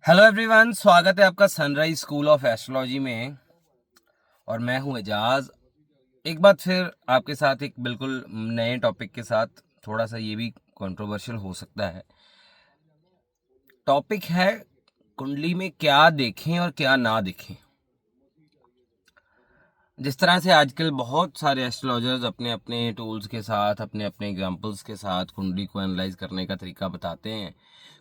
Hello everyone, स्वागत है आपका सनराइज स्कूल ऑफ एस्ट्रोलॉजी में। और मैं हूं एजाज। एक बार फिर आपके साथ एक बिल्कुल नए टॉपिक के साथ, थोड़ा सा ये भी कंट्रोवर्शियल हो सकता है। टॉपिक है कुंडली में क्या देखें और क्या ना देखें। जिस तरह से आजकल बहुत सारे एस्ट्रोलॉजर्स अपने अपने टूल्स के साथ, अपने अपने एग्जांपल्स के साथ कुंडली को एनालाइज करने का तरीका बताते हैं।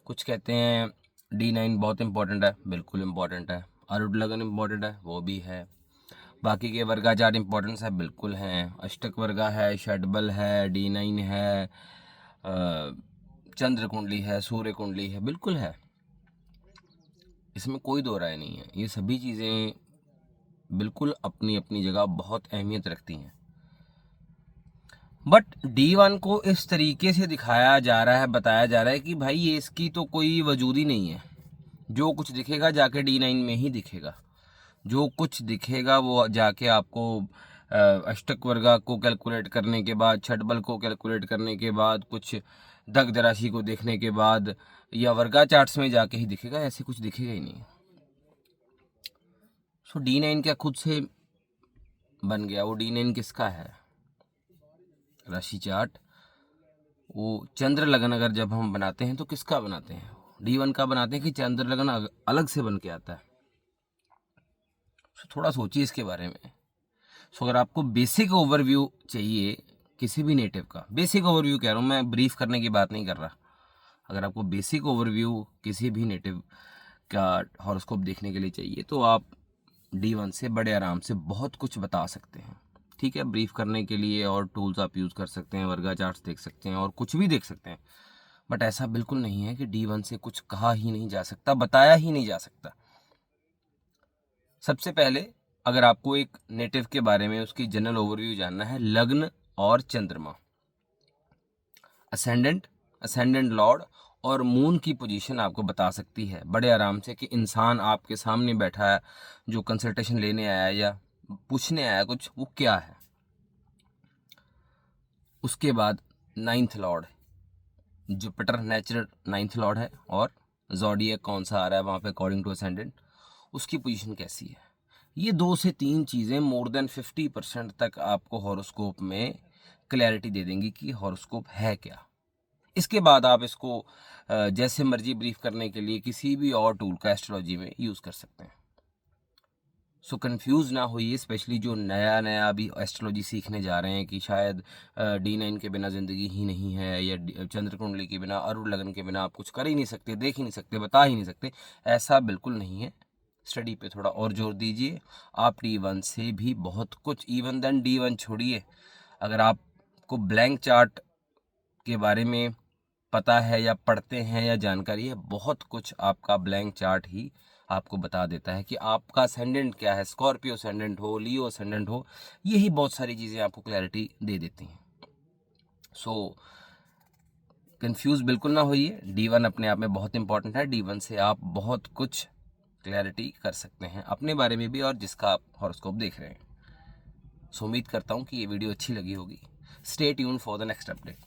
कुछ कहते हैं D9 बहुत इंपॉर्टेंट है, बिल्कुल इंपॉर्टेंट है। आरुड लगन इंपॉर्टेंट है, वो भी है। बाकी के वर्गाचार इंपॉर्टेंस है, बिल्कुल हैं। अष्टक वर्गा है, षडबल है, D9 है, चंद्र कुंडली है, सूर्य कुंडली है, बिल्कुल है। इसमें कोई दो राय नहीं है। ये सभी चीज़ें बिल्कुल अपनी अपनी जगह बहुत अहमियत रखती हैं। बट D1 को इस तरीके से दिखाया जा रहा है, बताया जा रहा है कि भाई ये इसकी तो कोई वजूद ही नहीं है। जो कुछ दिखेगा जाके D9 में ही दिखेगा। जो कुछ दिखेगा वो जाके आपको अष्टक वर्गा को कैलकुलेट करने के बाद, छठबल को कैलकुलेट करने के बाद, कुछ दग्ध राशि को देखने के बाद या वर्गा चार्ट्स में जाके ही दिखेगा। ऐसे कुछ दिखेगा ही नहीं। सो D9 क्या खुद से बन गया? वो D9 किसका है? राशि चार्ट, वो चंद्र लगन अगर जब हम बनाते हैं तो किसका बनाते हैं? D1 का बनाते हैं कि चंद्र लगन अलग से बन के आता है? सो थोड़ा सोचिए इसके बारे में। सो अगर आपको बेसिक ओवरव्यू चाहिए किसी भी नेटिव का, बेसिक ओवरव्यू कह रहा हूँ मैं, ब्रीफ करने की बात नहीं कर रहा। अगर आपको बेसिक ओवरव्यू किसी भी नेटिव का हॉरोस्कोप देखने के लिए चाहिए तो आप D1 से बड़े आराम से बहुत कुछ बता सकते हैं। ठीक है, ब्रीफ करने के लिए और टूल्स आप यूज़ कर सकते हैं, वर्गा चार्ट्स देख सकते हैं और कुछ भी देख सकते हैं। बट ऐसा बिल्कुल नहीं है कि D1 से कुछ कहा ही नहीं जा सकता, बताया ही नहीं जा सकता। सबसे पहले अगर आपको एक नेटिव के बारे में उसकी जनरल ओवरव्यू जानना है, लग्न और चंद्रमा, असेंडेंट लॉर्ड और मून की पोजीशन आपको बता सकती है बड़े आराम से कि इंसान आपके सामने बैठा है जो कंसल्टेशन लेने आया या पूछने आया कुछ, वो क्या है। उसके बाद ninth Lord, Jupiter natural ninth Lord है, और ज़ोडिएक कौन सा आ रहा है वहाँ पे अकॉर्डिंग टू असेंडेंट, उसकी पोजीशन कैसी है। ये 2 से 3 चीज़ें मोर देन 50% तक आपको हॉरोस्कोप में क्लैरिटी दे देंगी कि हॉरोस्कोप है क्या। इसके बाद आप इसको जैसे मर्जी ब्रीफ करने के लिए किसी भी और टूल का एस्ट्रोलॉजी में यूज़ कर सकते हैं। सो कंफ्यूज ना होइए, स्पेशली जो नया नया अभी एस्ट्रोलॉजी सीखने जा रहे हैं कि शायद D9 के बिना ज़िंदगी ही नहीं है, या चंद्र कुंडली के बिना, अरुण लगन के बिना आप कुछ कर ही नहीं सकते, देख ही नहीं सकते, बता ही नहीं सकते। ऐसा बिल्कुल नहीं है। स्टडी पे थोड़ा और जोर दीजिए। आप D1 से भी बहुत कुछ, इवन देन D1 छोड़िए, अगर आपको ब्लैंक चार्ट के बारे में पता है या पढ़ते हैं या जानकारी है, बहुत कुछ आपका ब्लैंक चार्ट ही आपको बता देता है कि आपका असेंडेंट क्या है। स्कॉर्पियो असेंडेंट हो, लियो असेंडेंट हो, यही बहुत सारी चीज़ें आपको क्लैरिटी दे देती हैं। सो कंफ्यूज बिल्कुल ना होइए। D1 अपने आप में बहुत इंपॉर्टेंट है। D1 से आप बहुत कुछ क्लैरिटी कर सकते हैं अपने बारे में भी और जिसका आप हॉरोस्कोप देख रहे हैं। सो उम्मीद करता हूँ कि ये वीडियो अच्छी लगी होगी। Stay tune for the next update.